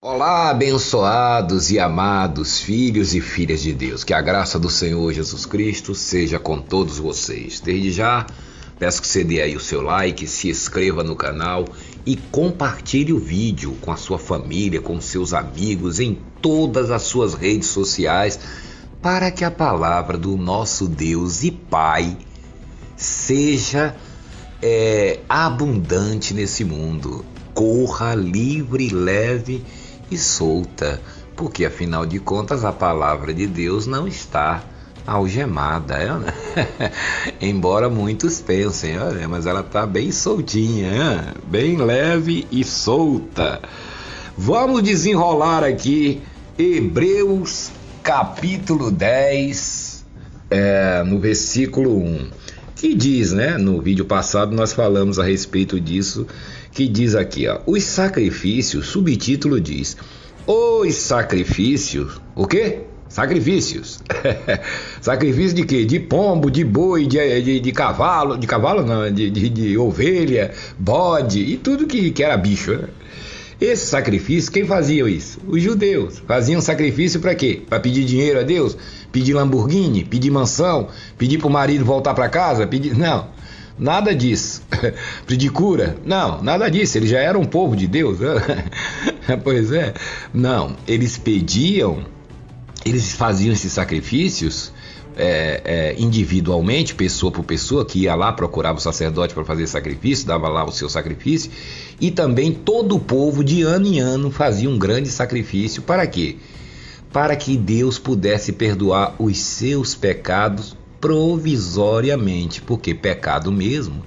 Olá, abençoados e amados filhos e filhas de Deus, que a graça do Senhor Jesus Cristo seja com todos vocês. Desde já, peço que você dê aí o seu like, se inscreva no canal e compartilhe o vídeo com a sua família, com seus amigos, em todas as suas redes sociais, para que a palavra do nosso Deus e Pai seja abundante nesse mundo. Corra livre, leve e solta, porque afinal de contas a palavra de Deus não está algemada, embora muitos pensem, mas ela está bem soltinha, bem leve e solta. Vamos desenrolar aqui Hebreus capítulo 10, no versículo 1, que diz, no vídeo passado nós falamos a respeito disso, que diz aqui, os sacrifícios, subtítulo diz, os sacrifícios, o quê? Sacrifícios. Sacrifício de quê? De pombo, de boi, de cavalo não, de ovelha, bode e tudo que era bicho, Esse sacrifício, quem fazia isso? Os judeus. Faziam sacrifício para quê? Para pedir dinheiro a Deus? Pedir Lamborghini? Pedir mansão? Pedir para o marido voltar para casa? Não. Nada disso. Pedir cura? Não, nada disso. Eles já eram um povo de Deus. Pois é. Não, eles faziam esses sacrifícios individualmente, pessoa por pessoa, que ia lá, procurava o sacerdote para fazer sacrifício, dava lá o seu sacrifício, e também todo o povo, de ano em ano, fazia um grande sacrifício. Para quê? Para que Deus pudesse perdoar os seus pecados provisoriamente, porque pecado mesmo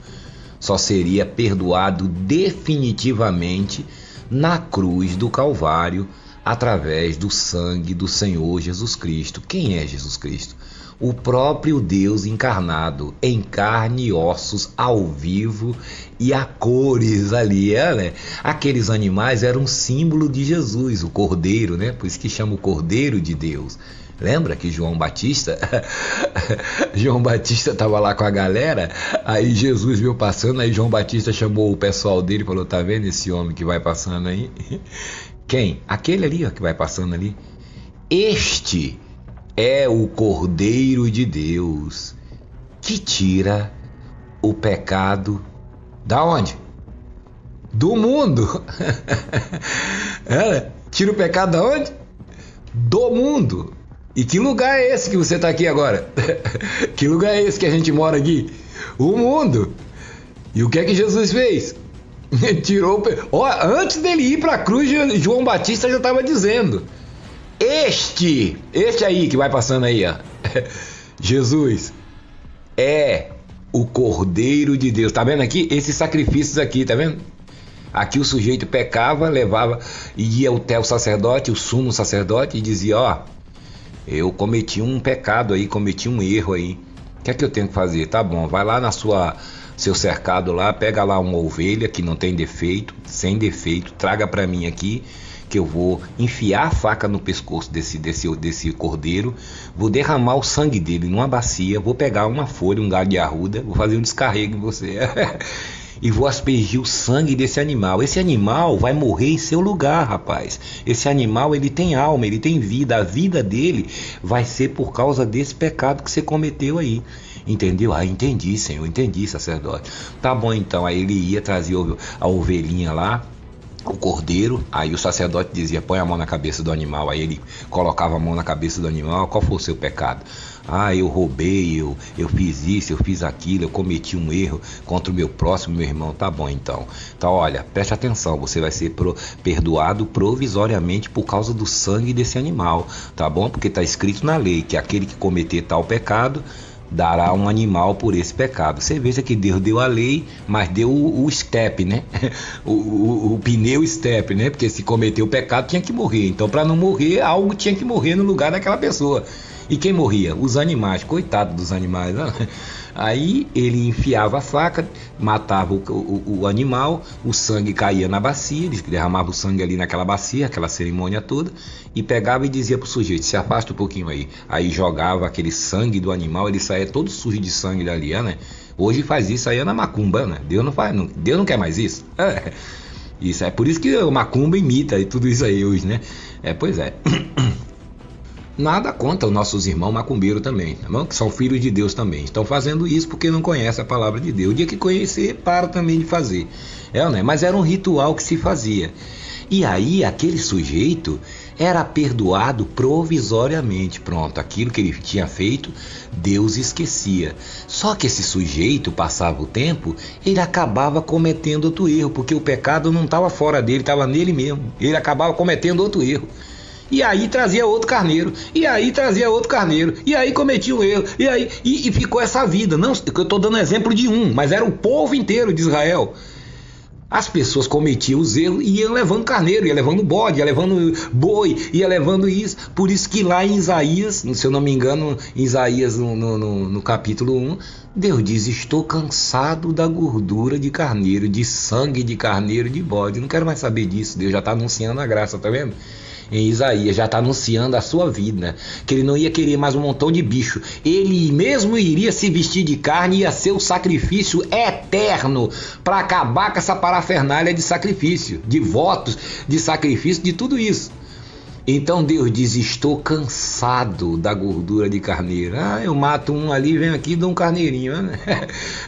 só seria perdoado definitivamente na cruz do Calvário, através do sangue do Senhor Jesus Cristo. Quem é Jesus Cristo? O próprio Deus encarnado, em carne e ossos, ao vivo e a cores ali, Aqueles animais eram um símbolo de Jesus, o Cordeiro, Por isso que chama o Cordeiro de Deus. Lembra que João Batista estava lá com a galera, aí Jesus viu passando, aí João Batista chamou o pessoal dele e falou, tá vendo esse homem que vai passando aí? Quem? Aquele ali, que vai passando ali. Este é o Cordeiro de Deus, que tira o pecado da onde? Do mundo. Tira o pecado da onde? Do mundo. E que lugar é esse que você está aqui agora? Que lugar é esse que a gente mora aqui? O mundo. E o que é que Jesus fez? Tirou antes dele ir para a cruz, João Batista já estava dizendo, este aí que vai passando aí, Jesus é o Cordeiro de Deus. Tá vendo aqui? Esses sacrifícios aqui, tá vendo? Aqui o sujeito pecava, levava, ia até o sacerdote, o sumo sacerdote, e dizia, eu cometi um pecado aí, cometi um erro aí. O que é que eu tenho que fazer? Tá bom, vai lá seu cercado lá, pega lá uma ovelha que não tem defeito, sem defeito, traga para mim aqui, que eu vou enfiar a faca no pescoço desse cordeiro, vou derramar o sangue dele numa bacia, vou pegar uma folha, um galho de arruda, vou fazer um descarrego em você e vou aspergir o sangue desse animal. Esse animal vai morrer em seu lugar, rapaz. Esse animal, ele tem alma, ele tem vida. A vida dele vai ser por causa desse pecado que você cometeu aí. Entendeu? Entendi, Senhor, entendi, sacerdote. Tá bom, então. Aí ele ia trazer a ovelhinha lá, o cordeiro, aí o sacerdote dizia, põe a mão na cabeça do animal, aí ele colocava a mão na cabeça do animal, qual foi o seu pecado? Eu roubei, eu fiz isso, eu fiz aquilo, eu cometi um erro contra o meu próximo, meu irmão. Tá bom, então. Então, olha, preste atenção, você vai ser perdoado provisoriamente por causa do sangue desse animal, tá bom? Porque tá escrito na lei que aquele que cometer tal pecado dará um animal por esse pecado. Você veja que Deus deu a lei, mas deu o step, o pneu step, Porque se cometeu o pecado tinha que morrer. Então, para não morrer, algo tinha que morrer no lugar daquela pessoa. E quem morria? Os animais, coitado dos animais, Aí ele enfiava a faca, matava o animal, o sangue caía na bacia, ele derramava o sangue ali naquela bacia, aquela cerimônia toda, e pegava e dizia pro sujeito, se afasta um pouquinho aí. Aí jogava aquele sangue do animal, ele saía todo sujo de sangue dali, Hoje faz isso aí na macumba, Deus não faz, Deus não quer mais isso. Isso é por isso que o macumba imita e tudo isso aí hoje, né? Pois é. Nada contra os nossos irmãos macumbeiros também, tá bom? Que são filhos de Deus também. Estão fazendo isso porque não conhecem a palavra de Deus. O dia que conhecer, para também de fazer. Né? Mas era um ritual que se fazia. E aí, aquele sujeito era perdoado provisoriamente. Pronto, aquilo que ele tinha feito, Deus esquecia. Só que esse sujeito, passava o tempo, ele acabava cometendo outro erro, porque o pecado não estava fora dele, estava nele mesmo. Ele acabava cometendo outro erro. E aí trazia outro carneiro, e aí trazia outro carneiro, e aí cometia um erro, e ficou essa vida. Não, eu estou dando exemplo de um, mas era o povo inteiro de Israel. As pessoas cometiam os erros e iam levando carneiro, ia levando bode, ia levando boi, ia levando isso. Por isso que lá em Isaías, se eu não me engano, em Isaías no capítulo 1, Deus diz: estou cansado da gordura de carneiro, de sangue de carneiro, de bode. Não quero mais saber disso. Deus já está anunciando a graça, tá vendo? Em Isaías já está anunciando a sua vida, né? Que ele não ia querer mais um montão de bicho, ele mesmo iria se vestir de carne, ia ser o sacrifício eterno para acabar com essa parafernália de sacrifício, de votos, de sacrifício, de tudo isso. Então Deus diz: estou cansado da gordura de carneiro. Eu mato um ali, venho aqui e dou um carneirinho, né?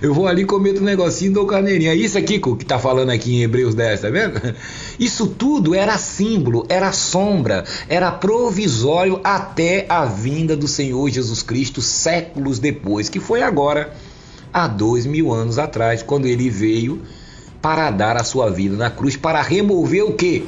Eu vou ali, cometo um negocinho e dou um carneirinho. É isso aqui que está falando aqui em Hebreus 10, tá vendo? Isso tudo era símbolo, era sombra, era provisório até a vinda do Senhor Jesus Cristo séculos depois, que foi agora, há 2000 anos atrás, quando ele veio para dar a sua vida na cruz, para remover o quê?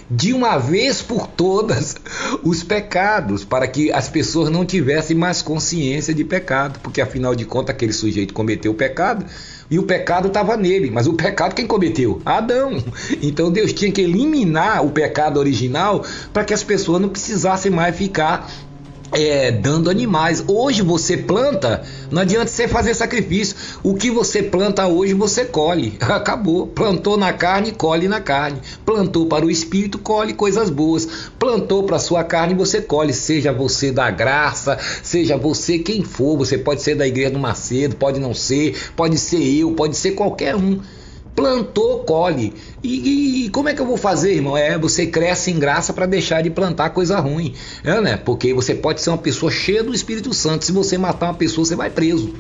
De uma vez por todas os pecados, para que as pessoas não tivessem mais consciência de pecado, porque afinal de contas aquele sujeito cometeu o pecado e o pecado estava nele, mas o pecado quem cometeu? Adão. Então Deus tinha que eliminar o pecado original para que as pessoas não precisassem mais ficar dando animais. Hoje você planta, não adianta você fazer sacrifício. O que você planta hoje você colhe. Acabou. Plantou na carne, colhe na carne. Plantou para o espírito, colhe coisas boas. Plantou para a sua carne, você colhe. Seja você da graça, seja você quem for. Você pode ser da igreja do Macedo, pode não ser, pode ser eu, pode ser qualquer um. Plantou, colhe. E como é que eu vou fazer, irmão? Você cresce em graça para deixar de plantar coisa ruim, né? Porque você pode ser uma pessoa cheia do Espírito Santo. Se você matar uma pessoa, você vai preso.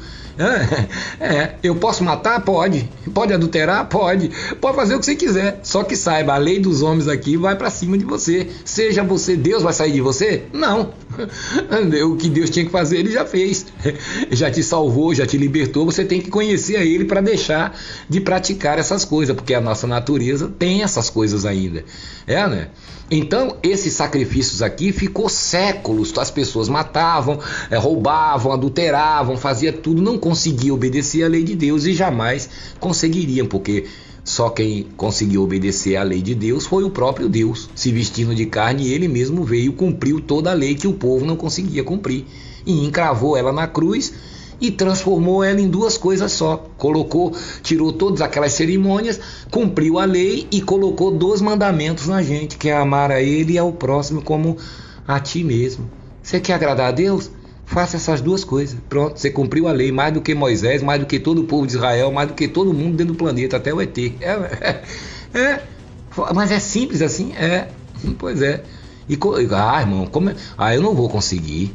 Eu posso matar? Pode. Pode adulterar? Pode. Pode fazer o que você quiser. Só que saiba, a lei dos homens aqui vai para cima de você. Seja você, Deus vai sair de você? Não. O que Deus tinha que fazer, ele já fez. Já te salvou, já te libertou. Você tem que conhecer a ele para deixar de praticar essas coisas, porque a nossa natureza tem essas coisas ainda, né? Então esses sacrifícios aqui ficou séculos, as pessoas matavam, roubavam, adulteravam, fazia tudo, não conseguia obedecer à lei de Deus e jamais conseguiriam, porque só quem conseguiu obedecer à lei de Deus foi o próprio Deus, se vestindo de carne, e ele mesmo veio, cumpriu toda a lei que o povo não conseguia cumprir e encravou ela na cruz e transformou ela em duas coisas só. Tirou todas aquelas cerimônias, cumpriu a lei e colocou 2 mandamentos na gente, que é amar a ele e ao próximo como a ti mesmo. Você quer agradar a Deus? Faça essas 2 coisas. Pronto, você cumpriu a lei mais do que Moisés, mais do que todo o povo de Israel, mais do que todo mundo dentro do planeta, até o ET. Mas é simples assim? Pois é. Irmão, eu não vou conseguir.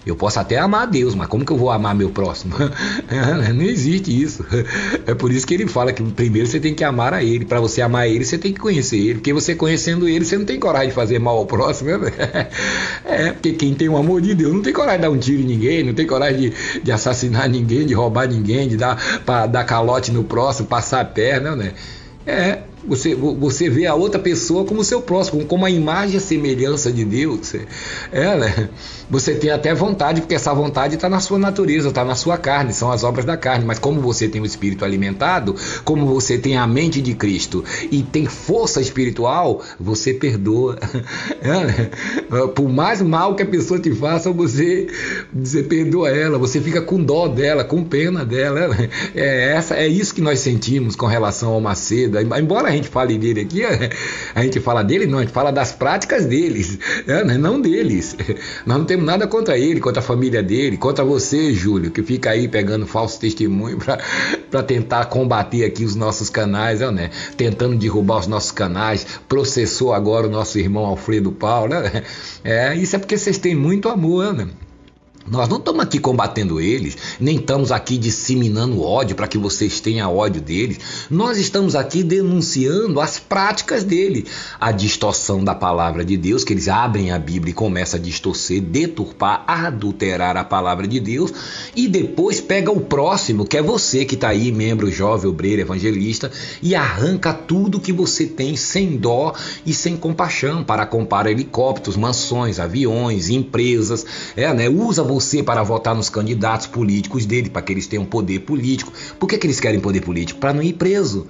Eu posso até amar a Deus, mas como que eu vou amar meu próximo? Não existe isso. É por isso que ele fala que primeiro você tem que amar a ele. Para você amar ele, você tem que conhecer ele. Porque você conhecendo ele, você não tem coragem de fazer mal ao próximo. Porque quem tem o amor de Deus não tem coragem de dar um tiro em ninguém, não tem coragem de assassinar ninguém, de roubar ninguém, de dar calote no próximo, passar a perna, né? Você vê a outra pessoa como seu próximo, como a imagem e a semelhança de Deus. Né? Você tem até vontade, porque essa vontade está na sua natureza, está na sua carne, são as obras da carne. Mas como você tem o espírito alimentado, como você tem a mente de Cristo e tem força espiritual, você perdoa. Por mais mal que a pessoa te faça, você perdoa ela, você fica com dó dela, com pena dela. É isso que nós sentimos com relação ao Macedo. Embora a gente fale dele aqui, a gente fala dele, não, a gente fala das práticas deles, não deles. Nós não temos nada contra ele, contra a família dele, contra você, Júlio, que fica aí pegando falso testemunho para tentar combater aqui os nossos canais, né? Tentando derrubar os nossos canais, processou agora o nosso irmão Alfredo Paulo, né? Isso é porque vocês têm muito amor, né? Nós não estamos aqui combatendo eles, nem estamos aqui disseminando ódio para que vocês tenham ódio deles. Nós estamos aqui denunciando as práticas dele, a distorção da palavra de Deus, que eles abrem a Bíblia e começam a distorcer, deturpar, adulterar a palavra de Deus, e depois pega o próximo, que é você que está aí, membro jovem, obreiro, evangelista, e arranca tudo que você tem sem dó e sem compaixão, para comprar helicópteros, mansões, aviões, empresas, usa você para votar nos candidatos políticos dele, para que eles tenham poder político. Por que eles querem poder político? Para não ir preso.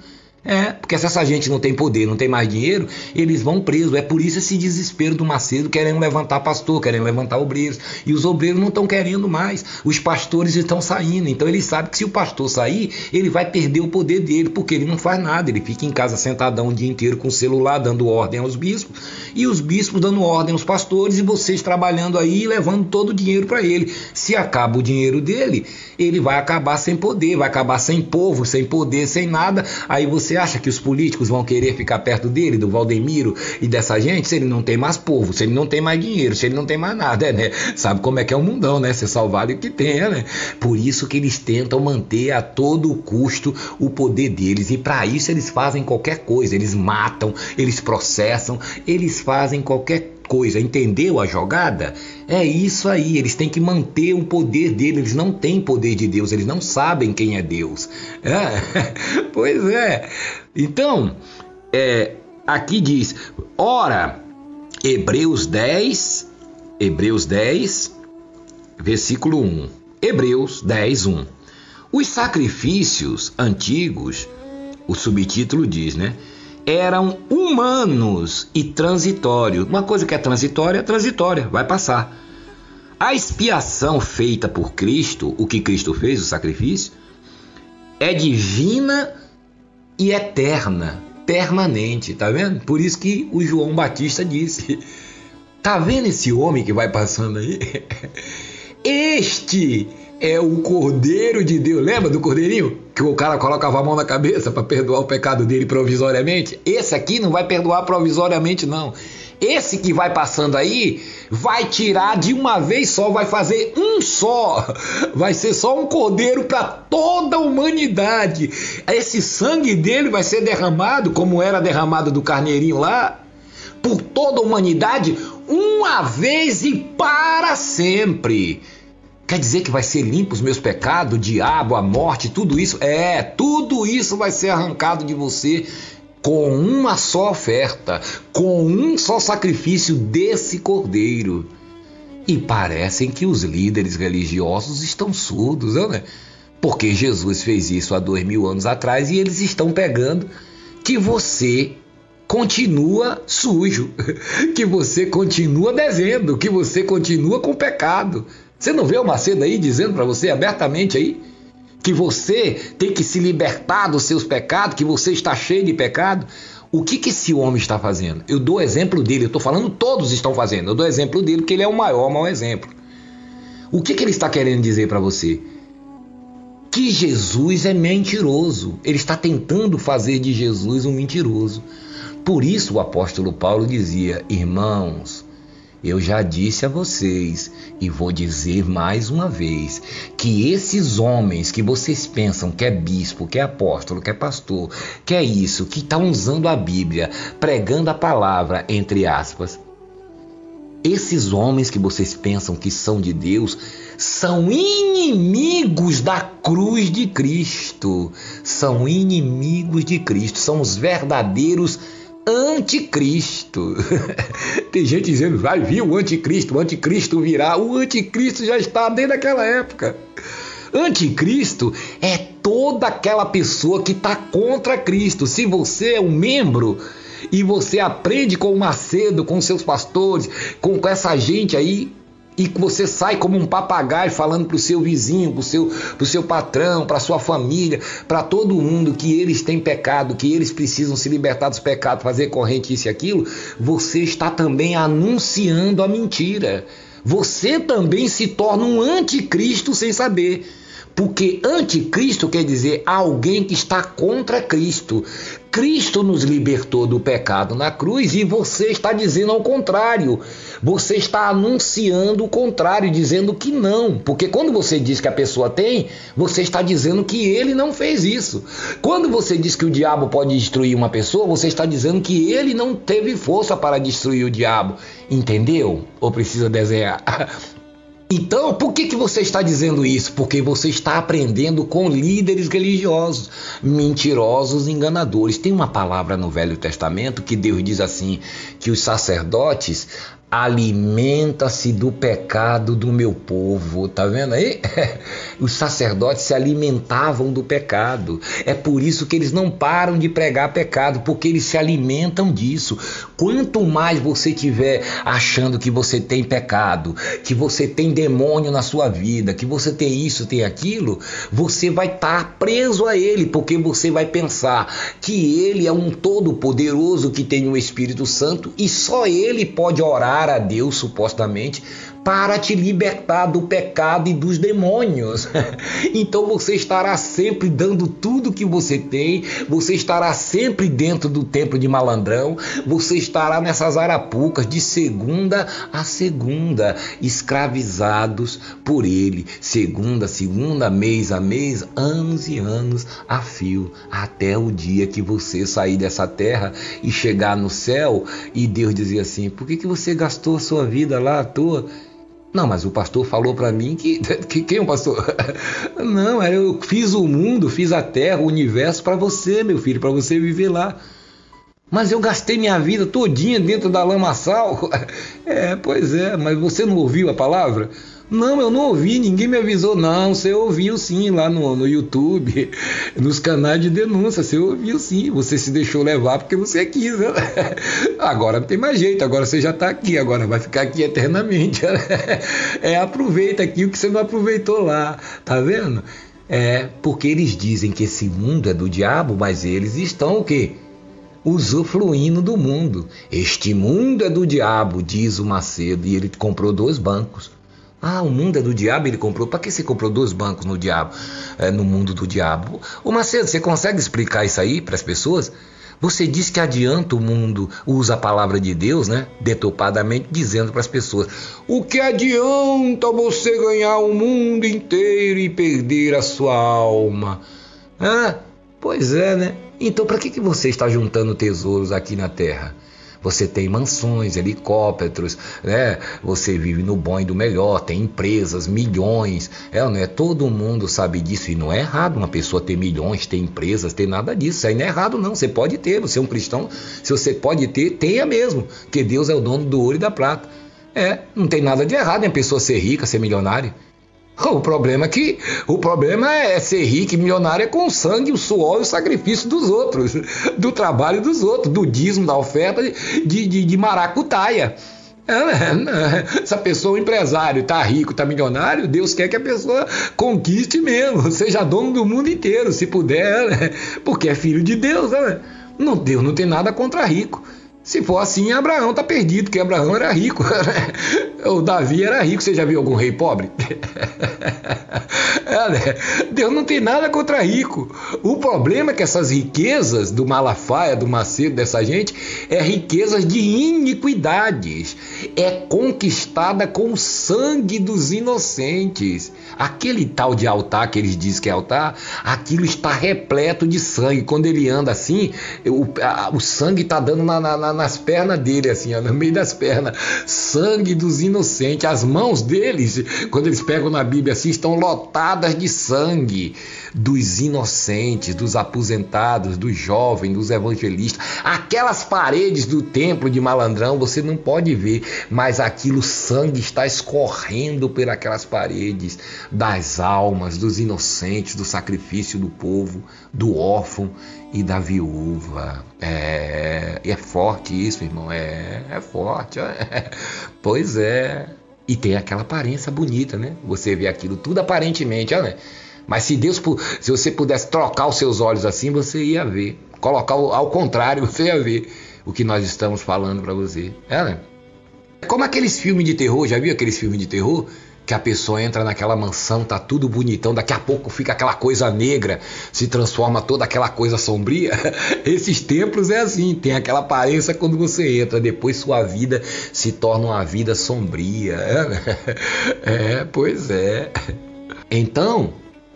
Porque se essa gente não tem poder, não tem mais dinheiro, eles vão presos. É por isso esse desespero do Macedo, querendo levantar pastor, querendo levantar obreiros. E os obreiros não estão querendo mais. Os pastores estão saindo. Então ele sabe que se o pastor sair, ele vai perder o poder dele, porque ele não faz nada. Ele fica em casa sentadão o dia inteiro com o celular, dando ordem aos bispos, e os bispos dando ordem aos pastores, e vocês trabalhando aí e levando todo o dinheiro para ele. Se acaba o dinheiro dele, ele vai acabar sem poder, vai acabar sem povo, sem poder, sem nada. Aí você acha que os políticos vão querer ficar perto dele, do Valdemiro e dessa gente, se ele não tem mais povo, se ele não tem mais dinheiro, se ele não tem mais nada, né? Sabe como é que é o mundão, né? Você só vale o que tem, né? Por isso que eles tentam manter a todo custo o poder deles, e para isso eles fazem qualquer coisa, eles matam, eles processam, eles fazem qualquer coisa. Entendeu a jogada? É isso aí, eles têm que manter o poder deles, eles não têm poder de Deus, eles não sabem quem é Deus. Pois é. Então, aqui diz, ora, Hebreus 10, versículo 1. Hebreus 10, 1. Os sacrifícios antigos, o subtítulo diz, né? Eram humanos e transitórios. Uma coisa que é transitória, vai passar. A expiação feita por Cristo, o que Cristo fez, o sacrifício, é divina e eterna, permanente, tá vendo? Por isso que o João Batista disse, tá vendo esse homem que vai passando aí? Este é o Cordeiro de Deus. Lembra do Cordeirinho? Que o cara colocava a mão na cabeça para perdoar o pecado dele provisoriamente? Esse aqui não vai perdoar provisoriamente, não. Esse que vai passando aí vai tirar de uma vez só, vai fazer um só. Vai ser só um cordeiro para toda a humanidade. Esse sangue dele vai ser derramado, como era derramado do carneirinho lá, por toda a humanidade, uma vez e para sempre. Quer dizer que vai ser limpo os meus pecados, o diabo, a morte, tudo isso? Tudo isso vai ser arrancado de você com uma só oferta, com um só sacrifício desse cordeiro. E parecem que os líderes religiosos estão surdos, né? Porque Jesus fez isso há 2000 anos atrás e eles estão pegando que você continua sujo, que você continua devendo, que você continua com pecado. Você não vê o Macedo aí dizendo para você abertamente aí que você tem que se libertar dos seus pecados, que você está cheio de pecado? O que esse homem está fazendo? Eu dou exemplo dele, eu estou falando todos estão fazendo, eu dou exemplo dele porque ele é o maior exemplo. O que ele está querendo dizer para você? Que Jesus é mentiroso, ele está tentando fazer de Jesus um mentiroso. Por isso o apóstolo Paulo dizia, irmãos, eu já disse a vocês e vou dizer mais uma vez que esses homens que vocês pensam que é bispo, que é apóstolo, que é pastor, que é isso, que estão usando a Bíblia, pregando a palavra, entre aspas, esses homens que vocês pensam que são de Deus são inimigos da cruz de Cristo. São inimigos de Cristo, são os verdadeiros anticristo. Tem gente dizendo, vai vir o anticristo virá. O anticristo já está desde aquela época. Anticristo é toda aquela pessoa que está contra Cristo. Se você é um membro e você aprende com o Macedo, com seus pastores, com essa gente aí, e que você sai como um papagaio falando para o seu vizinho, para o seu patrão, para a sua família, para todo mundo que eles têm pecado, que eles precisam se libertar dos pecados, fazer corrente isso e aquilo, você está também anunciando a mentira. Você também se torna um anticristo sem saber. Porque anticristo quer dizer alguém que está contra Cristo. Cristo nos libertou do pecado na cruz e você está dizendo ao contrário. Você está anunciando o contrário, dizendo que não. Porque quando você diz que a pessoa tem, você está dizendo que ele não fez isso. Quando você diz que o diabo pode destruir uma pessoa, você está dizendo que ele não teve força para destruir o diabo. Entendeu? Ou precisa desenhar? Então, por que você está dizendo isso? Porque você está aprendendo com líderes religiosos, mentirosos, enganadores. Tem uma palavra no Velho Testamento que Deus diz assim, que os sacerdotes alimenta-se do pecado do meu povo. Tá vendo aí? Os sacerdotes se alimentavam do pecado. É por isso que eles não param de pregar pecado, porque eles se alimentam disso. Quanto mais você tiver achando que você tem pecado, que você tem demônio na sua vida, que você tem isso, tem aquilo, você vai estar preso a ele, porque você vai pensar que ele é um todo-poderoso que tem o Espírito Santo e só ele pode orar a Deus, supostamente, para te libertar do pecado e dos demônios. Então você estará sempre dando tudo que você tem, você estará sempre dentro do templo de malandrão, você estará nessas arapucas de segunda a segunda, escravizados por ele, segunda a segunda, mês a mês, anos e anos a fio, até o dia que você sair dessa terra e chegar no céu e Deus dizer assim, por que você gastou a sua vida lá à toa? Não, mas o pastor falou para mim que... Quem é o pastor? Não, eu fiz o mundo, fiz a terra, o universo para você, meu filho, para você viver lá. Mas eu gastei minha vida todinha dentro da lamaçal. Pois é, mas você não ouviu a palavra? Não, eu não ouvi, ninguém me avisou. Não, você ouviu sim lá no YouTube, nos canais de denúncia, você ouviu sim, você se deixou levar porque você quis, né? Agora não tem mais jeito, agora você já está aqui, agora vai ficar aqui eternamente. Aproveita aqui o que você não aproveitou lá, tá vendo? Porque eles dizem que esse mundo é do diabo, mas eles estão o quê? Usufruindo do mundo. Este mundo é do diabo, diz o Macedo, e ele comprou 2 bancos. O mundo é do diabo, ele comprou. Para que você comprou 2 bancos no diabo, no mundo do diabo? Ô Macedo, você consegue explicar isso aí para as pessoas? Você diz que adianta o mundo, usa a palavra de Deus, né? Detopadamente, dizendo para as pessoas: o que adianta você ganhar o mundo inteiro e perder a sua alma? Pois é, né? Então, para que você está juntando tesouros aqui na terra? Você tem mansões, helicópteros, né? Você vive no bom e do melhor, tem empresas, milhões, não é? Todo mundo sabe disso e não é errado uma pessoa ter milhões, ter empresas, ter nada disso. Isso aí não é errado não, você pode ter, você é um cristão, se você pode ter, tenha mesmo, porque Deus é o dono do ouro e da prata. Não tem nada de errado em a pessoa ser rica, ser milionária. O problema é ser rico e milionário com o sangue, o suor e o sacrifício dos outros, do trabalho dos outros, do dízimo, da oferta de maracutaia. Se a pessoa, o empresário, está rico, está milionário, Deus quer que a pessoa conquiste mesmo, seja dono do mundo inteiro, se puder, né? Porque é filho de Deus, né? Deus não tem nada contra rico. Se for assim, Abraão está perdido, porque Abraão era rico. O Davi era rico. Você já viu algum rei pobre? Deus não tem nada contra rico. O problema é que essas riquezas do Malafaia, do Macedo, dessa gente, é riquezas de iniquidades. É conquistada com o sangue dos inocentes. Aquele tal de altar que eles dizem que é altar, aquilo está repleto de sangue. Quando ele anda assim, o sangue está dando nas pernas dele, assim, no meio das pernas. Sangue dos inocentes. As mãos deles, quando eles pegam na Bíblia assim, estão lotadas de sangue dos inocentes, dos aposentados, dos jovens, dos evangelistas. Aquelas paredes do templo de malandrão você não pode ver, mas aquilo, sangue está escorrendo por aquelas paredes das almas, dos inocentes, do sacrifício do povo, do órfão e da viúva. É forte isso, irmão, é forte. Pois é. E tem aquela aparência bonita, né? Você vê aquilo tudo aparentemente, né? Mas se você pudesse trocar os seus olhos assim, você ia ver. Colocar ao contrário, você ia ver o que nós estamos falando para você. Né? É como aqueles filmes de terror, já viu aqueles filmes de terror? Que a pessoa entra naquela mansão, tá tudo bonitão, daqui a pouco fica aquela coisa negra, se transforma toda aquela coisa sombria. Esses templos é assim, tem aquela aparência quando você entra, depois sua vida se torna uma vida sombria. Pois é. Então,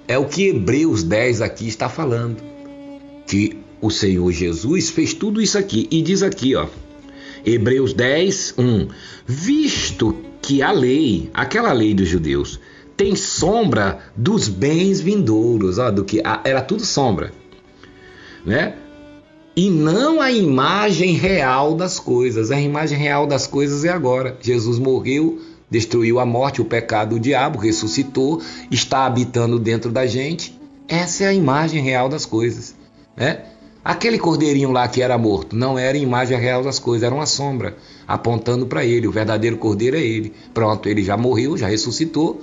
é o que Hebreus 10 aqui está falando, que o Senhor Jesus fez tudo isso aqui, e diz aqui, ó, Hebreus 10, 1, visto que a lei, aquela lei dos judeus, tem sombra dos bens vindouros, ó, do que era tudo sombra, né? E não a imagem real das coisas. A imagem real das coisas é agora. Jesus morreu, destruiu a morte, o pecado, o diabo, ressuscitou, está habitando dentro da gente. Essa é a imagem real das coisas, né? Aquele cordeirinho lá que era morto não era a imagem real das coisas, era uma sombra apontando para ele. O verdadeiro cordeiro é ele. Pronto, ele já morreu, já ressuscitou.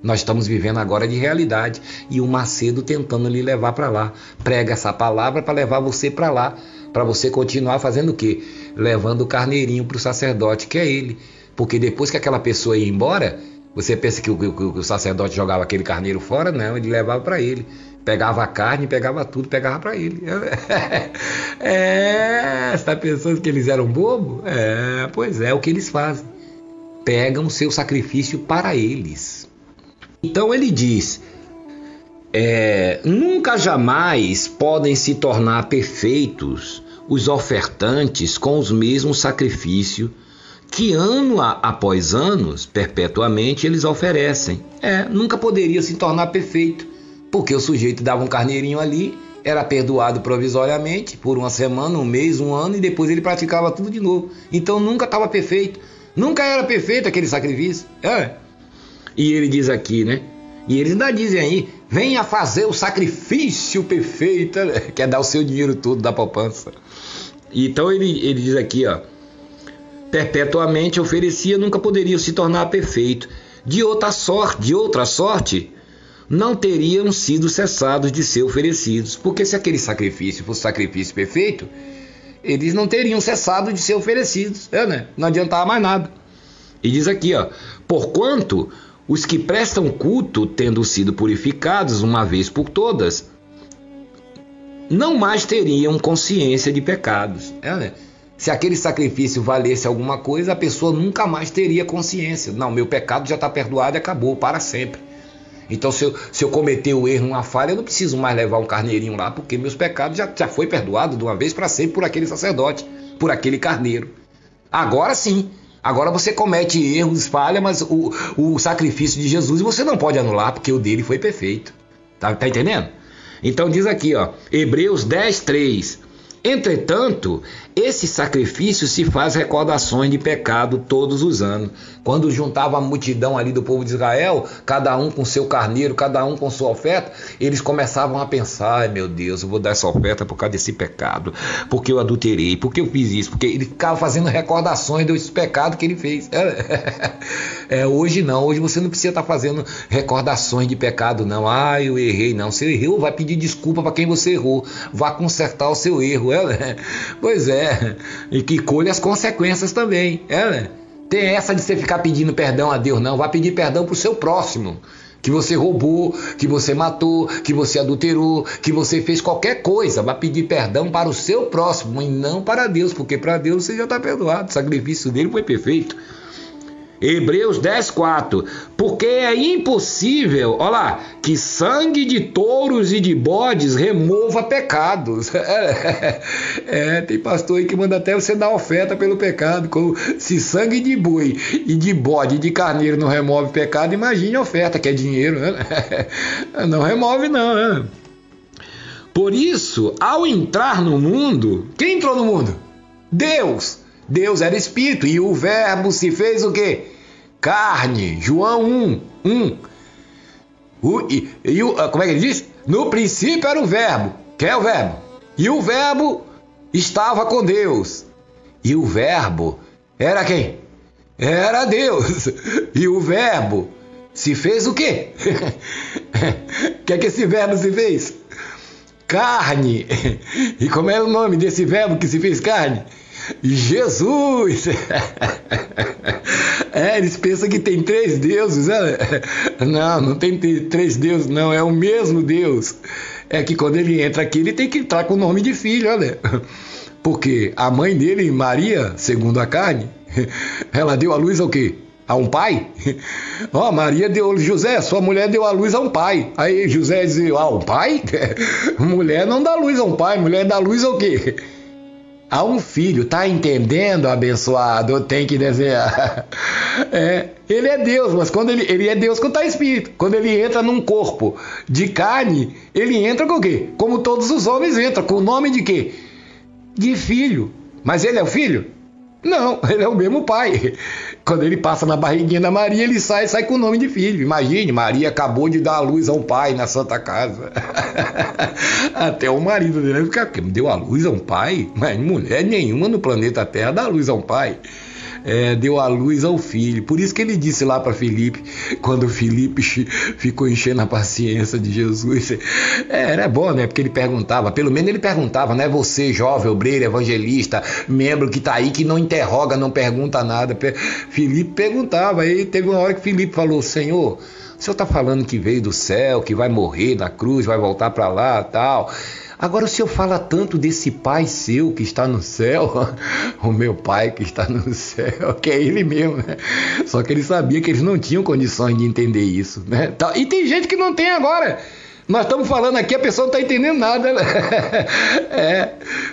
Nós estamos vivendo agora de realidade. E o Macedo tentando lhe levar para lá. Prega essa palavra para levar você para lá, para você continuar fazendo o quê? Levando o carneirinho para o sacerdote, que é ele. Porque depois que aquela pessoa ia embora, você pensa que o sacerdote jogava aquele carneiro fora? Não, ele levava para ele. Pegava a carne, pegava tudo, pegava para ele. Você está pensando que eles eram bobos? Pois é o que eles fazem. Pegam o seu sacrifício para eles. Então ele diz, nunca jamais podem se tornar perfeitos os ofertantes com os mesmos sacrifícios que ano após anos, perpetuamente, eles oferecem. Nunca poderia se tornar perfeito. Porque o sujeito dava um carneirinho ali, era perdoado provisoriamente por uma semana, um mês, um ano, e depois ele praticava tudo de novo. Então nunca estava perfeito. Nunca era perfeito aquele sacrifício. E ele diz aqui, né? E eles ainda dizem aí, venha fazer o sacrifício perfeito, quer dar o seu dinheiro todo da poupança. Então ele diz aqui, ó, perpetuamente oferecia, nunca poderia se tornar perfeito. De outra sorte, não teriam sido cessados de ser oferecidos. Porque se aquele sacrifício fosse sacrifício perfeito, eles não teriam cessado de ser oferecidos, né? Não adiantava mais nada. E diz aqui, ó, porquanto os que prestam culto, tendo sido purificados uma vez por todas, não mais teriam consciência de pecados, né? Se aquele sacrifício valesse alguma coisa, a pessoa nunca mais teria consciência. Não, meu pecado já está perdoado e acabou, para sempre. Então, se eu cometer o erro, uma falha, eu não preciso mais levar um carneirinho lá, porque meus pecados já foi perdoado de uma vez para sempre por aquele sacerdote, por aquele carneiro. Agora sim, agora você comete erros, falha, mas o sacrifício de Jesus você não pode anular, porque o dele foi perfeito. Tá entendendo? Então diz aqui, ó, Hebreus 10, 3. Entretanto, esse sacrifício se faz recordações de pecado todos os anos. Quando juntava a multidão ali do povo de Israel, cada um com seu carneiro, cada um com sua oferta, eles começavam a pensar, ai meu Deus, eu vou dar essa oferta por causa desse pecado, porque eu adulterei, porque eu fiz isso, porque ele ficava fazendo recordações desses pecados que ele fez. Hoje não, hoje você não precisa estar fazendo recordações de pecado não, eu errei não, você errou, vai pedir desculpa para quem você errou, vai consertar o seu erro, Pois é, e que colhe as consequências também, Tem essa de você ficar pedindo perdão a Deus, não. Vai pedir perdão para o seu próximo, que você roubou, que você matou, que você adulterou, que você fez qualquer coisa. Vai pedir perdão para o seu próximo e não para Deus, porque para Deus você já está perdoado, o sacrifício dele foi perfeito. Hebreus 10, 4. Porque é impossível, olha lá, que sangue de touros e de bodes remova pecados. Tem pastor aí que manda até você dar oferta pelo pecado. Se sangue de boi e de bode e de carneiro não remove pecado, imagine a oferta, que é dinheiro, Não remove não, Por isso, ao entrar no mundo, quem entrou no mundo? Deus. Deus era espírito e o verbo se fez o quê? Carne. João 1. Como é que ele diz? No princípio era o verbo. Quem é o verbo? E o verbo estava com Deus. E o verbo era quem? era Deus. E o verbo se fez o quê? O que é que esse verbo se fez? Carne. E como é o nome desse verbo que se fez carne? Jesus. Eles pensam que tem 3 deuses, né? Não tem 3 deuses, não, é o mesmo Deus. É que quando ele entra aqui, ele tem que entrar com o nome de filho, olha. Porque a mãe dele, Maria, segundo a carne, ela deu à luz ao quê? A um pai? Maria deu, José, sua mulher deu à luz a um pai. Aí José dizia, um pai? Mulher não dá luz a um pai, mulher dá luz ao quê? A um filho, tá entendendo, abençoado? Tem que desenhar. Ele é Deus, mas quando ele é Deus quando tá espírito. Quando ele entra num corpo de carne, ele entra com o quê? Como todos os homens entram, com o nome de quê? De filho. Mas ele é o filho? Não, ele é o mesmo pai. Quando ele passa na barriguinha da Maria, ele sai com o nome de filho. Imagine, Maria acabou de dar à luz a um pai na Santa Casa. Até o marido dele fica, deu à luz a um pai? Mas mulher nenhuma no planeta Terra dá à luz a um pai. Deu à luz ao filho. Por isso que ele disse lá para Filipe, quando Filipe ficou enchendo a paciência de Jesus. Era bom, né? Porque ele perguntava, pelo menos ele perguntava, né? Você, jovem, obreiro, evangelista, membro que tá aí, que não interroga, não pergunta nada. Filipe perguntava. Aí teve uma hora que Filipe falou, Senhor, o senhor tá falando que veio do céu, que vai morrer na cruz, vai voltar para lá, tal. Agora o senhor fala tanto desse pai seu que está no céu, o meu pai que está no céu, que é ele mesmo, né? Só que ele sabia que eles não tinham condições de entender isso, né? E tem gente que não tem agora. Nós estamos falando aqui, a pessoa não está entendendo nada, né?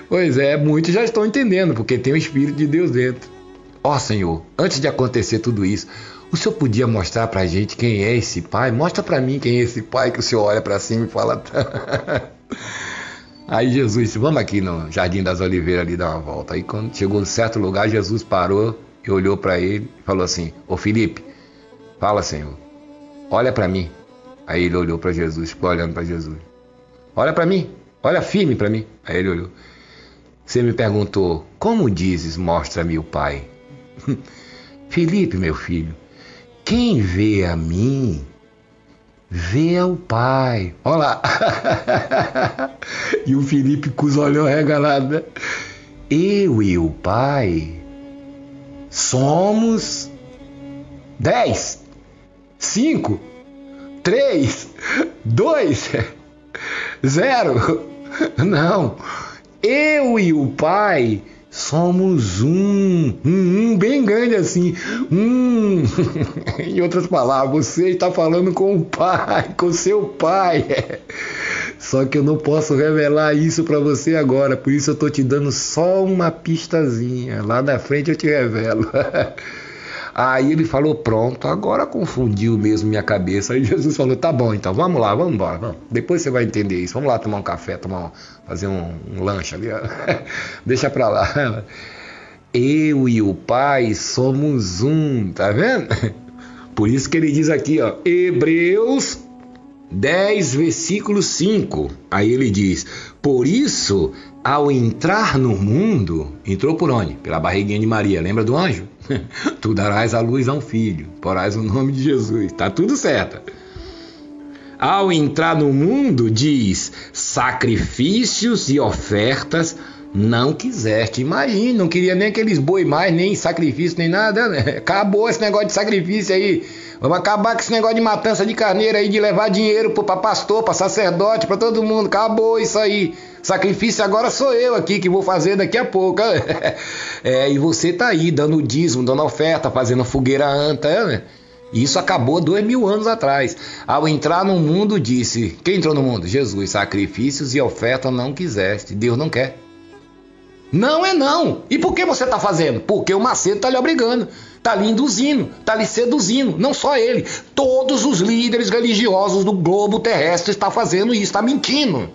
Pois é, muitos já estão entendendo, porque tem o Espírito de Deus dentro. Senhor, antes de acontecer tudo isso, o senhor podia mostrar pra gente quem é esse pai? Mostra pra mim quem é esse pai que o senhor olha pra cima e fala... Aí Jesus disse, vamos aqui no Jardim das Oliveiras ali dar uma volta. Aí quando chegou em certo lugar, Jesus parou e olhou para ele e falou assim, ô Filipe, fala Senhor, olha para mim. Aí ele olhou para Jesus, ficou olhando para Jesus. Olha para mim, olha firme para mim. Aí ele olhou. Você me perguntou, como dizes, mostra-me o Pai? Filipe, meu filho, quem vê a mim, vê ao Pai. Olha lá. E o Filipe com os olhos regalados, né? Eu e o Pai somos 10, 5, 3, 2, 0. Não. Eu e o Pai somos um bem grande assim. Em outras palavras, você está falando com o Pai, com seu Pai. Só que eu não posso revelar isso para você agora, por isso eu estou te dando só uma pistazinha. Lá na frente eu te revelo. Aí ele falou, pronto, agora confundiu mesmo minha cabeça. Aí Jesus falou, tá bom então, vamos lá, vamos embora. Vamos. Depois você vai entender isso. Vamos lá tomar um café, fazer um lanche ali. Deixa pra lá. Eu e o Pai somos um, tá vendo? Por isso que ele diz aqui, ó, Hebreus 10, versículo 5. Aí ele diz, por isso, ao entrar no mundo, entrou por onde? Pela barriguinha de Maria, lembra do anjo? Tu darás à luz a um filho, porás o nome de Jesus, tá tudo certo. Ao entrar no mundo, diz, sacrifícios e ofertas não quiseste. Imagina, não queria nem aqueles boi mais, nem sacrifício, nem nada, né? Acabou esse negócio de sacrifício aí. Vamos acabar com esse negócio de matança de carneiro aí, de levar dinheiro para pastor, para sacerdote, para todo mundo. Acabou isso aí. Sacrifício agora sou eu aqui que vou fazer daqui a pouco. E você tá aí dando dízimo, dando oferta, fazendo fogueira anta, né? Isso acabou 2000 anos atrás. Ao entrar no mundo disse, quem entrou no mundo? Jesus, sacrifícios e oferta não quiseste, Deus não quer. Não é não. E por que você tá fazendo? Porque o Macedo tá lhe obrigando, tá lhe induzindo, tá lhe seduzindo. Não só ele, todos os líderes religiosos do globo terrestre estão fazendo isso, tá mentindo.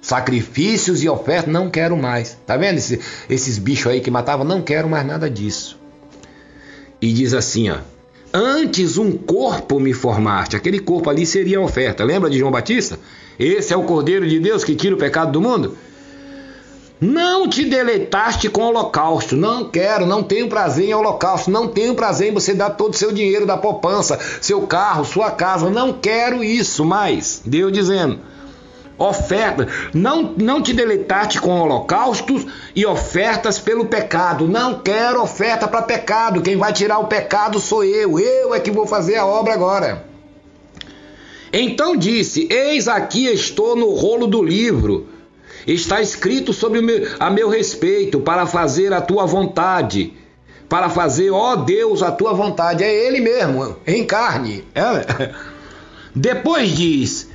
Sacrifícios e ofertas, não quero mais. Tá vendo esses bichos aí que matavam? Não quero mais nada disso. E diz assim, ó. Antes um corpo me formaste. Aquele corpo ali seria a oferta. Lembra de João Batista? Esse é o Cordeiro de Deus que tira o pecado do mundo? Não te deleitaste com holocausto. Não quero, não tenho prazer em holocausto. Não tenho prazer em você dar todo o seu dinheiro da poupança, seu carro, sua casa. Não quero isso mais. Deus dizendo. Oferta. Não te deleitaste com holocaustos e ofertas pelo pecado. Não quero oferta para pecado. Quem vai tirar o pecado sou eu. Eu é que vou fazer a obra agora. Então disse: eis aqui estou no rolo do livro. Está escrito a meu respeito, para fazer a tua vontade. Para fazer, ó Deus, a tua vontade. É ele mesmo, em carne. Depois diz,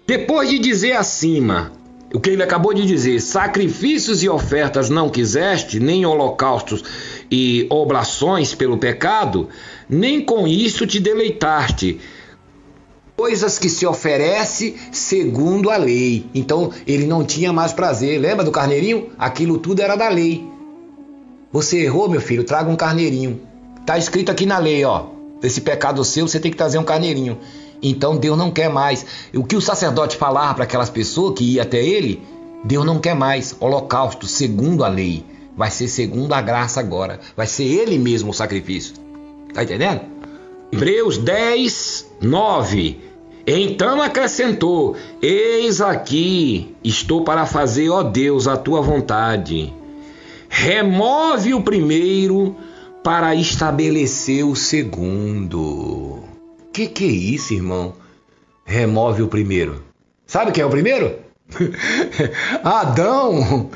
depois de dizer acima, o que ele acabou de dizer: sacrifícios e ofertas não quiseste, nem holocaustos e oblações pelo pecado, nem com isso te deleitaste. Coisas que se oferece segundo a lei. Então ele não tinha mais prazer. Lembra do carneirinho? Aquilo tudo era da lei. Você errou, meu filho, traga um carneirinho. Está escrito aqui na lei, ó. Esse pecado seu, você tem que trazer um carneirinho. Então Deus não quer mais. O que o sacerdote falava para aquelas pessoas que iam até ele, Deus não quer mais. Holocausto segundo a lei. Vai ser segundo a graça agora. Vai ser ele mesmo o sacrifício. Tá entendendo? Hebreus 10, 9. Então acrescentou: eis aqui estou para fazer, ó Deus, a tua vontade. Remove o primeiro para estabelecer o segundo. Que é isso, irmão? Remove o primeiro. Sabe quem é o primeiro? Adão.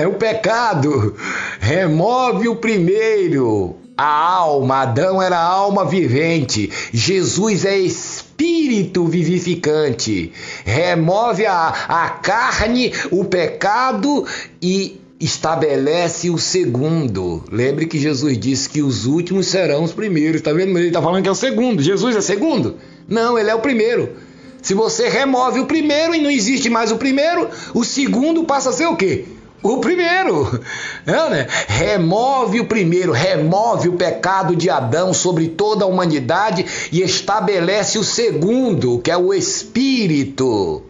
O pecado. Remove o primeiro. A alma. Adão era alma vivente. Jesus é espírito vivificante. Remove a carne, o pecado e estabelece o segundo. Lembre que Jesus disse que os últimos serão os primeiros. Tá vendo? Ele está falando que é o segundo. Jesus é segundo? Não, ele é o primeiro. Se você remove o primeiro e não existe mais o primeiro, o segundo passa a ser o quê? O primeiro. Remove o primeiro, remove o pecado de Adão sobre toda a humanidade e estabelece o segundo, que é o Espírito.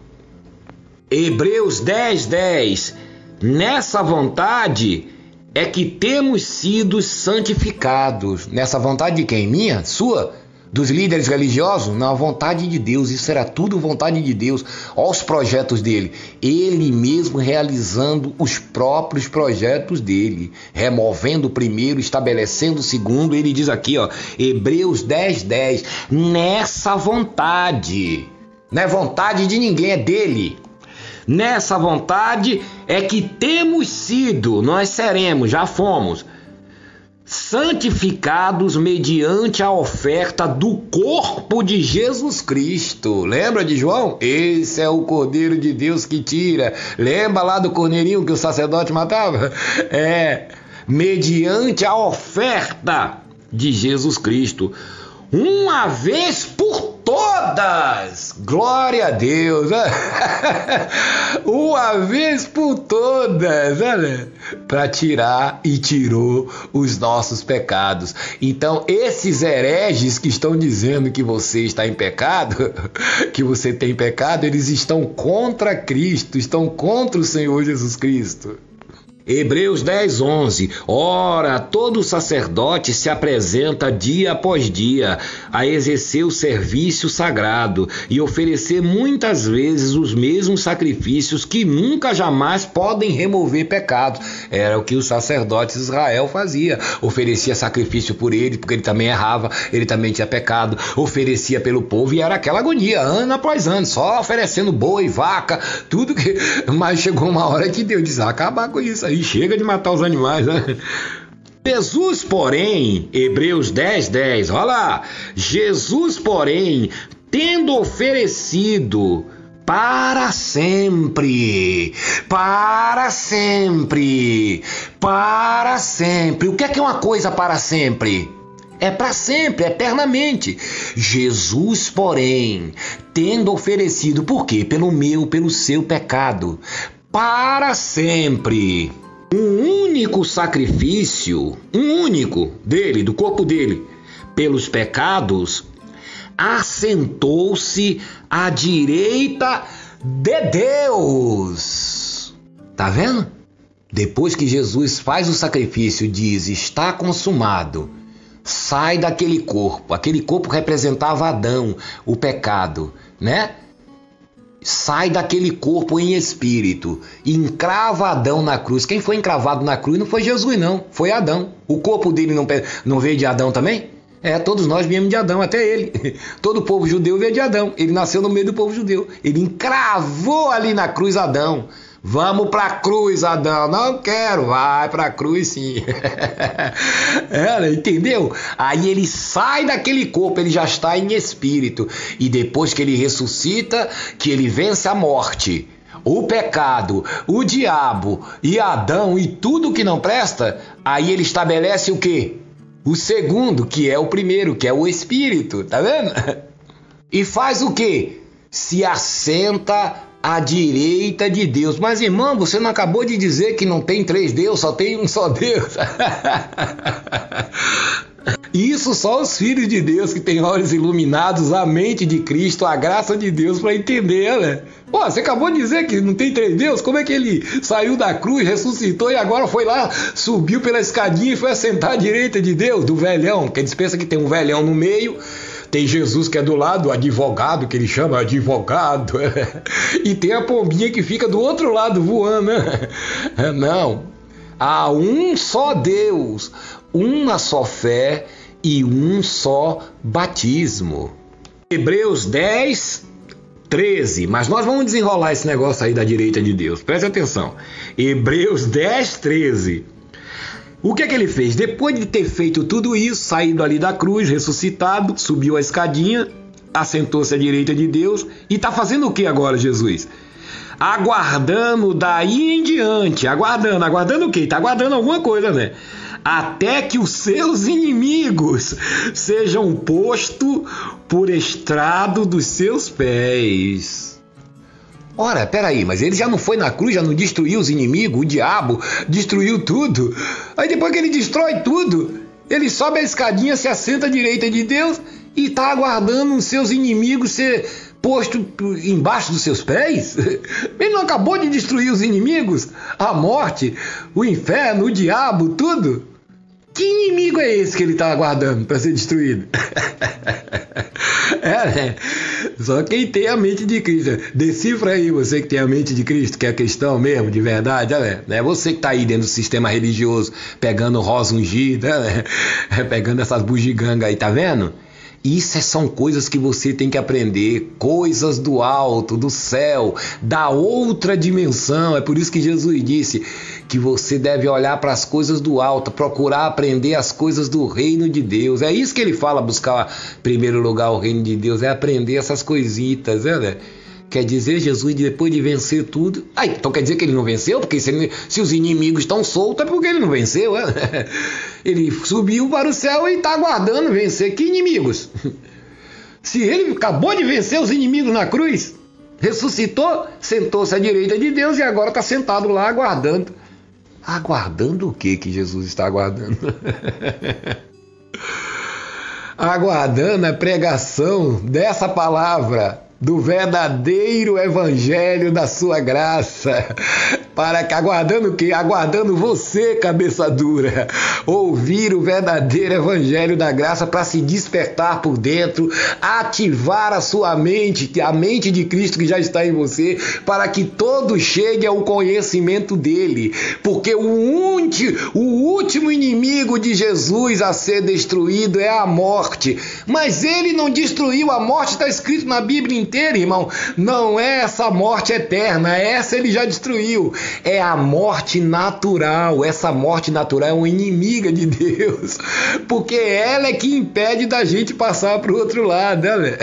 Hebreus 10, 10. Nessa vontade é que temos sido santificados. Nessa vontade de quem? Minha? Sua? Dos líderes religiosos? Não, a vontade de Deus. Isso era tudo vontade de Deus. Olha os projetos dele. Ele mesmo realizando os próprios projetos dele. Removendo o primeiro, estabelecendo o segundo. Ele diz aqui, ó, Hebreus 10, 10. Nessa vontade. Não é vontade de ninguém, é dele. Nessa vontade é que temos sido, nós seremos, já fomos, santificados mediante a oferta do corpo de Jesus Cristo. Lembra de João? Esse é o Cordeiro de Deus que tira. Lembra lá do corneirinho que o sacerdote matava? Mediante a oferta de Jesus Cristo. Uma vez por todas. Glória a Deus. Uma vez por todas, olha, para tirar e tirou os nossos pecados. Então, esses hereges que estão dizendo que você está em pecado, que você tem pecado, eles estão contra Cristo, estão contra o Senhor Jesus Cristo. Hebreus 10, 11. Ora, todo sacerdote se apresenta dia após dia a exercer o serviço sagrado e oferecer muitas vezes os mesmos sacrifícios que nunca jamais podem remover pecados. Era o que os sacerdotes de Israel faziam. Oferecia sacrifício por ele, porque ele também errava, ele também tinha pecado. Oferecia pelo povo e era aquela agonia, ano após ano, só oferecendo boi, vaca, tudo que... Mas chegou uma hora que Deus disse: acabar com isso aí. Chega de matar os animais, né? Jesus, porém, Hebreus 10, 10, olha lá. Jesus, porém, tendo oferecido para sempre. O que é uma coisa para sempre? É para sempre, eternamente. Jesus, porém, tendo oferecido, por quê? Pelo seu pecado, para sempre, um único sacrifício, dele, do corpo dele, pelos pecados, assentou-se à direita de Deus. Tá vendo? Depois que Jesus faz o sacrifício, diz, está consumado, sai daquele corpo. Aquele corpo representava Adão, o pecado, né? Sai daquele corpo em espírito, encrava Adão na cruz. Quem foi encravado na cruz não foi Jesus, não, foi Adão. O corpo dele não veio de Adão também? Todos nós viemos de Adão, até ele. Todo o povo judeu veio de Adão. Ele nasceu no meio do povo judeu. Ele encravou ali na cruz Adão. Vamos pra cruz, Adão. Não quero. Vai pra cruz, sim. Entendeu? Aí ele sai daquele corpo, ele já está em espírito. E depois que ele ressuscita, que ele vence a morte, o pecado, o diabo e Adão e tudo que não presta, aí ele estabelece o quê? O segundo, que é o primeiro, que é o Espírito, tá vendo? E faz o quê? Se assenta à direita de Deus. Mas, irmão, você não acabou de dizer que não tem 3 deuses, só tem um só Deus? Isso só os filhos de Deus que têm olhos iluminados, a mente de Cristo, a graça de Deus para entender, né? Pô, você acabou de dizer que não tem 3 deuses? Como é que ele saiu da cruz, ressuscitou e agora foi lá, subiu pela escadinha e foi assentar à direita de Deus, do velhão? Porque eles pensam que tem um velhão no meio, tem Jesus que é do lado, o advogado, que ele chama advogado, e tem a pombinha que fica do outro lado voando, né? Não, há um só Deus, uma só fé e um só batismo. Hebreus 10, 13, mas nós vamos desenrolar esse negócio aí da direita de Deus, preste atenção. Hebreus 10, 13. O que é que ele fez? Depois de ter feito tudo isso, saído ali da cruz, ressuscitado, subiu a escadinha, assentou-se à direita de Deus e está fazendo o que agora, Jesus? Aguardando daí em diante, aguardando o quê? Está aguardando alguma coisa, né? Até que os seus inimigos sejam postos por estrado dos seus pés. Ora, peraí, mas ele já não foi na cruz, já não destruiu os inimigos, o diabo destruiu tudo. Aí depois que ele destrói tudo, ele sobe a escadinha, se assenta à direita de Deus e está aguardando os seus inimigos ser posto embaixo dos seus pés? Ele não acabou de destruir os inimigos? A morte, o inferno, o diabo, tudo? Que inimigo é esse que ele está aguardando para ser destruído? Né? Só quem tem a mente de Cristo. Decifra aí, você que tem a mente de Cristo, que é cristão mesmo, de verdade. Né? Você que está aí dentro do sistema religioso, pegando rosa ungida, né? Pegando essas bugigangas aí, tá vendo? Isso são coisas que você tem que aprender, coisas do alto, do céu, da outra dimensão. É por isso que Jesus disse que você deve olhar para as coisas do alto, procurar aprender as coisas do reino de Deus. É isso que ele fala, buscar em primeiro lugar o reino de Deus, é aprender essas coisitas, né? Quer dizer, Jesus, depois de vencer tudo... então quer dizer que ele não venceu? Porque se os inimigos estão soltos, é porque ele não venceu, né? Ele subiu para o céu e está aguardando vencer. Que inimigos? Se ele acabou de vencer os inimigos na cruz, ressuscitou, sentou-se à direita de Deus e agora está sentado lá aguardando. Aguardando o que Jesus está aguardando? Aguardando a pregação dessa palavra, do verdadeiro evangelho da sua graça, para que aguardando o quê? Aguardando você, cabeça dura, ouvir o verdadeiro evangelho da graça para se despertar por dentro, ativar a sua mente, a mente de Cristo que já está em você, para que todos cheguem ao conhecimento dele, porque o último inimigo de Jesus a ser destruído é a morte, mas ele não destruiu a morte, está escrito na Bíblia inteira, irmão. Não é essa morte eterna, essa ele já destruiu. É a morte natural. Essa morte natural é uma inimiga de Deus, porque ela é que impede da gente passar para o outro lado, né?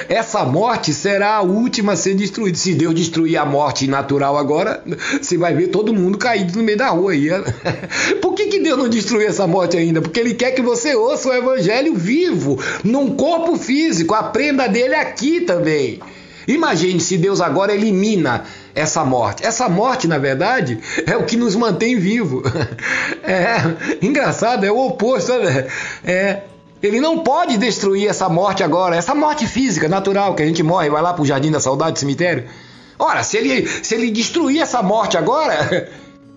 Essa morte será a última a ser destruída. Se Deus destruir a morte natural agora, você vai ver todo mundo caído no meio da rua aí, né? Por que Deus não destruiu essa morte ainda? Porque ele quer que você ouça o evangelho vivo, num corpo físico. Aprenda dele aqui também. Imagine se Deus agora elimina essa morte. Essa morte, na verdade, é o que nos mantém vivo. Engraçado, é o oposto, né? Ele não pode destruir essa morte agora, essa morte física, natural, que a gente morre, vai lá pro Jardim da Saudade, cemitério. Ora, se ele destruir essa morte agora,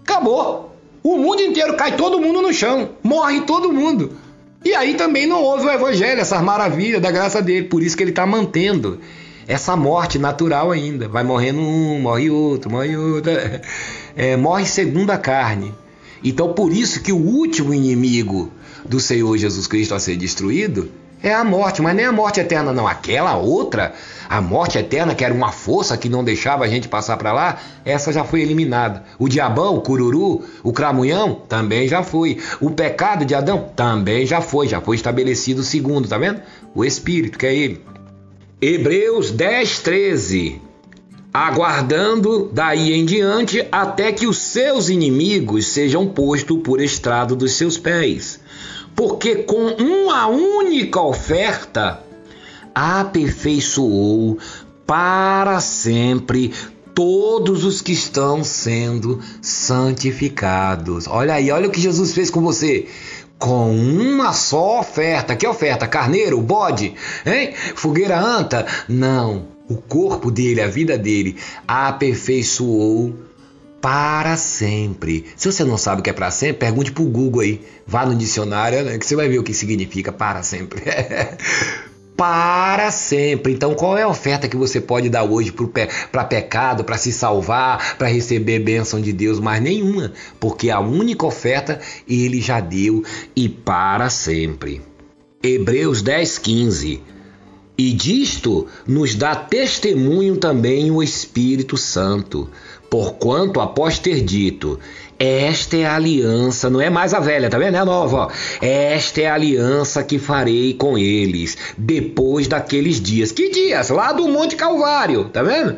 acabou. O mundo inteiro cai, todo mundo no chão, morre todo mundo. E aí também não houve o evangelho, essas maravilhas da graça dele. Por isso que ele está mantendo essa morte natural ainda. Vai morrendo um, morre outro. Morre segundo a carne. Então por isso que o último inimigo do Senhor Jesus Cristo a ser destruído é a morte, mas nem a morte eterna não, aquela outra, a morte eterna, que era uma força que não deixava a gente passar para lá, essa já foi eliminada. O diabão, o cururu, o cramunhão, também já foi. O pecado de Adão, também já foi estabelecido o segundo, tá vendo? O Espírito, que é ele. Hebreus 10:13. Aguardando daí em diante até que os seus inimigos sejam postos por estrado dos seus pés. Porque com uma única oferta aperfeiçoou para sempre todos os que estão sendo santificados. Olha aí, olha o que Jesus fez com você. Com uma só oferta. Que oferta? Carneiro, bode, hein? Fogueira anta? Não. O corpo dele, a vida dele, aperfeiçoou para sempre. Se você não sabe o que é para sempre, pergunte pro Google aí. Vá no dicionário, né, que você vai ver o que significa para sempre. Para sempre. Então, qual é a oferta que você pode dar hoje para pecado, para se salvar, para receber bênção de Deus? Mas nenhuma, porque a única oferta ele já deu e para sempre. Hebreus 10:15. E disto nos dá testemunho também o Espírito Santo, porquanto após ter dito, esta é a aliança, não é mais a velha, tá vendo? É a nova, ó. Esta é a aliança que farei com eles, depois daqueles dias. Que dias? Lá do Monte Calvário, tá vendo?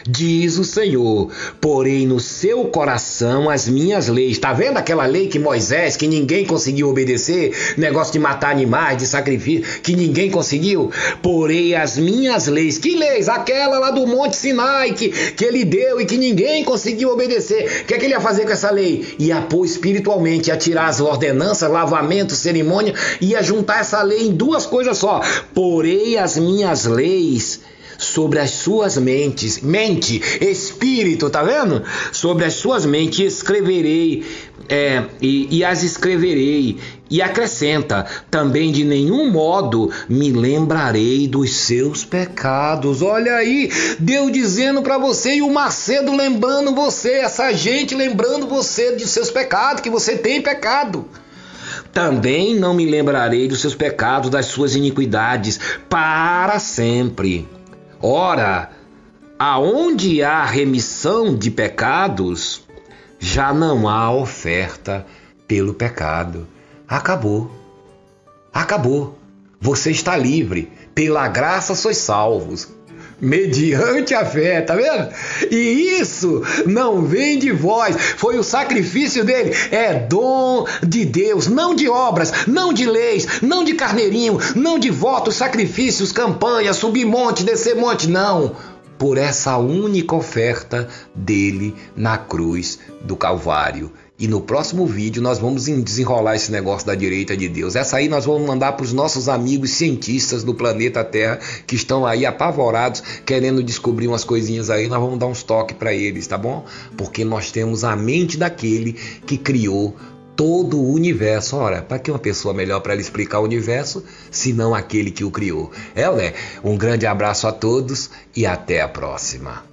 Diz o Senhor, porém no seu coração as minhas leis. Tá vendo aquela lei que Moisés, que ninguém conseguiu obedecer? Negócio de matar animais, de sacrifício, que ninguém conseguiu? Porém as minhas leis. Que leis? Aquela lá do Monte Sinai que ele deu e que ninguém conseguiu obedecer. O que é que ele ia fazer com essa lei? Ia pôr espiritualmente, ia tirar as ordenanças, lavamento, cerimônia, ia juntar essa lei em duas coisas só. Porém as minhas leis sobre as suas mentes, mente, espírito, tá vendo? Sobre as suas mentes escreverei, e as escreverei, e acrescenta, também de nenhum modo me lembrarei dos seus pecados. Olha aí, Deus dizendo para você e o Macedo lembrando você, essa gente lembrando você de seus pecados, que você tem pecado. Também não me lembrarei dos seus pecados, das suas iniquidades, para sempre. Ora, aonde há remissão de pecados, já não há oferta pelo pecado. Acabou. Acabou. Você está livre. Pela graça sois salvos. Mediante a fé, tá vendo? E isso não vem de vós, foi o sacrifício dele, é dom de Deus, não de obras, não de leis, não de carneirinho, não de votos, sacrifícios, campanhas, subir monte, descer monte, não. Por essa única oferta dele na cruz do Calvário. E no próximo vídeo nós vamos desenrolar esse negócio da direita de Deus. Essa aí nós vamos mandar para os nossos amigos cientistas do planeta Terra, que estão aí apavorados, querendo descobrir umas coisinhas aí. Nós vamos dar uns toques para eles, tá bom? Porque nós temos a mente daquele que criou todo o universo. Ora, para que uma pessoa melhor para ela explicar o universo, senão aquele que o criou? Né? Um grande abraço a todos e até a próxima.